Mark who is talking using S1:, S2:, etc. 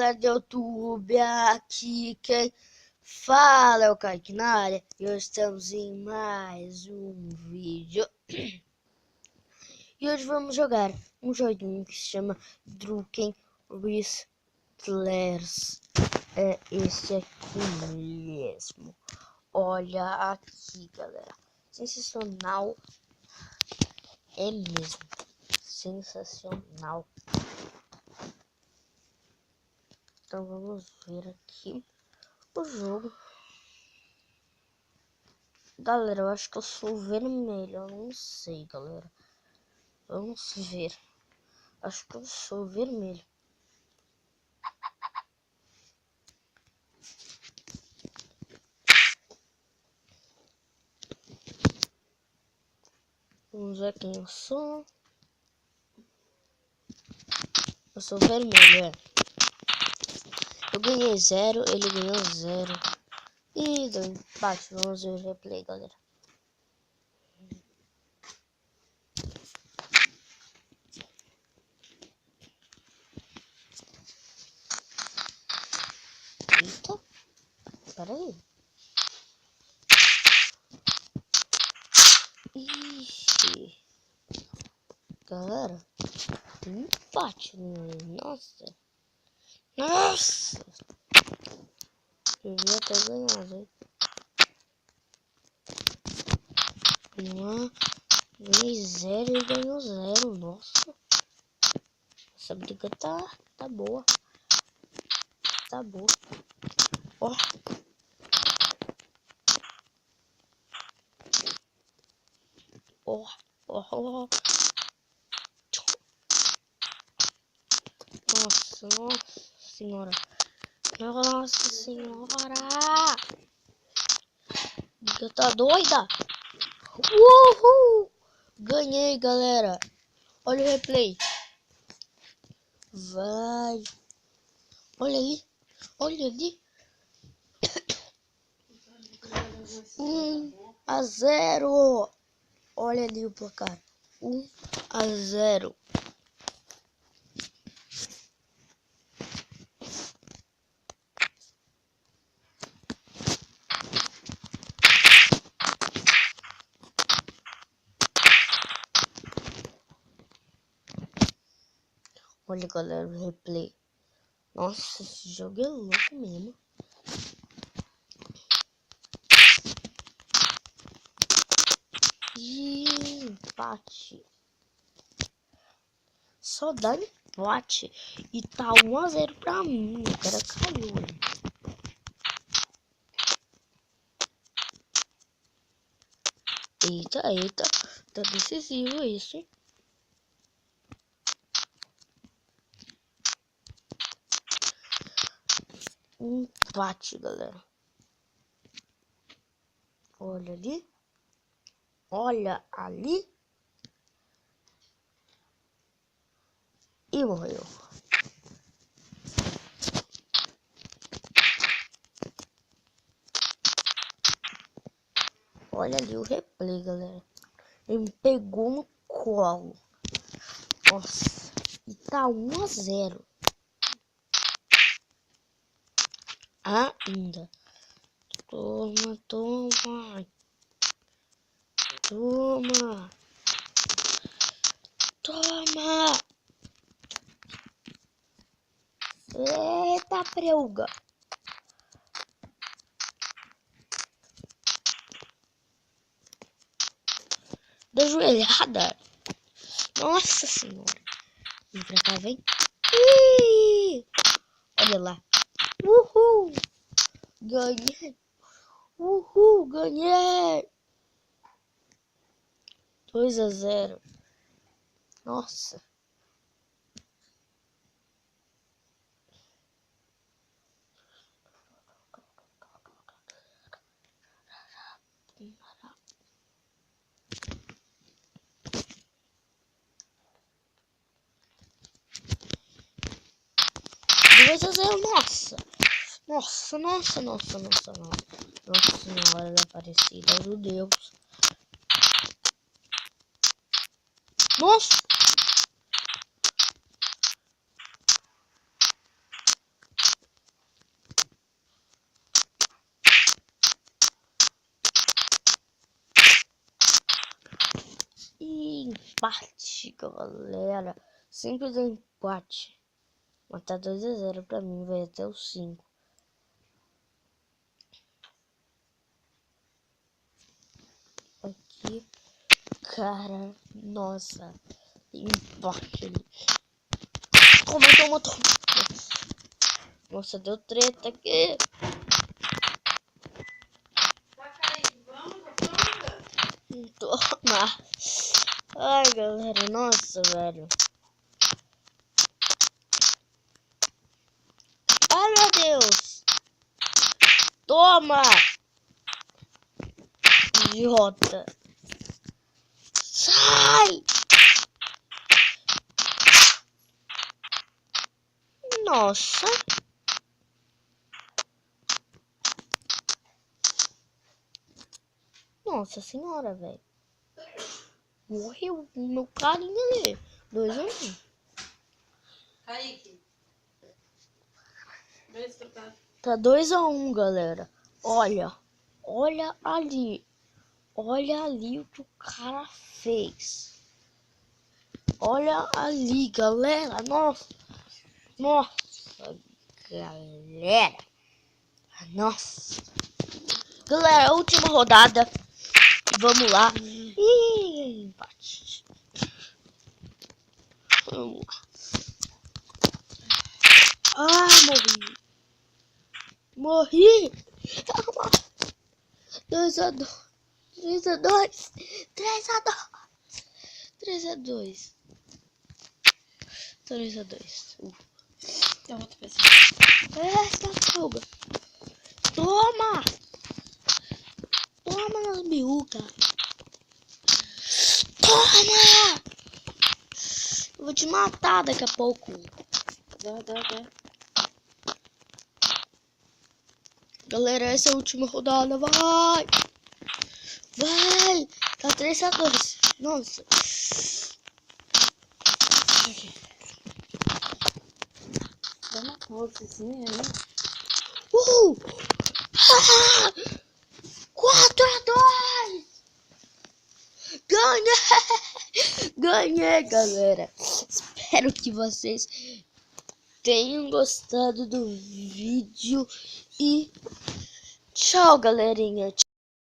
S1: galera do YouTube, aqui quem fala é o Kaique na área e hoje estamos em mais um vídeo. E hoje vamos jogar um joguinho que se chama Drunken Wrestlers. É esse aqui mesmo. Olha aqui, galera. Sensacional. É mesmo. Sensacional. Então vamos ver aqui o jogo. Galera, eu acho que eu sou vermelho. Eu não sei, galera. Vamos ver. Acho que eu sou vermelho. Vamos ver quem eu sou. Eu sou vermelho, é. Eu ganhei 0, ele ganhou 0. E deu empate. Vamos ver o replay, galera. Eita. Pera aí. Ixi. Galera. Empate, nossa. Nossa. Devia ter ganhado, hein? Ganhei 0 e ganhou 0. Nossa. Essa briga tá boa. Tá boa. Ó. Ó. Ó. Nossa senhora. Nossa senhora. Briga tá doida. Uhul. Ganhei, galera. Olha o replay. Vai. Olha ali. Olha ali. 1-0. Olha ali o placar. 1-0. Olha, galera, o replay. Nossa, esse jogo é louco mesmo. E empate. Só dá empate. E tá 1-0 pra mim. O cara caiu, hein? Eita. Tá decisivo isso, hein? Empate, galera. Olha ali. Olha ali. E morreu. Olha ali o replay, galera. Ele me pegou no colo. Nossa. E tá 1-0. Ainda. Toma. Eita, preuga. Da joelhada. Nossa senhora. Vem pra cá, vem. Ih! Olha lá. Uhul. Ganhei. Uhul, ganhei. 2-0. Nossa. Nossa. Nossa senhora da Aparecida, meu Deus. Nossa. empate, galera. Simples empate. Mas tá 2-0 pra mim, vai até o 5. Aqui, cara, nossa, empate ali. Toma. Nossa, deu treta aqui. Toma. Ai, galera, nossa, velho. Ai, meu Deus. Toma. Idiota. Sai. Nossa. Nossa senhora, velho. Morreu o meu carinha ali. 2-1.
S2: Kaique.
S1: Tá 2-1, galera. Olha ali. Olha ali o que o cara fez. Olha ali, galera. Nossa, galera. Nossa. Galera, última rodada. Vamos lá. Ih, empate. Vamos lá. Ah, morri. 2-2. 3-2. 3-2. 3-2.
S2: Então, outra pessoa.
S1: Essa fuga. Toma nas miúcas. Toma! Eu vou te matar daqui a pouco.
S2: Dá.
S1: Galera, essa é a última rodada. Vai! Tá 3-2. Nossa.
S2: Aqui. Dá uma pausa assim aí.
S1: 4-2. Ganhei, galera. Espero que vocês tenham gostado do vídeo. E tchau, galerinha.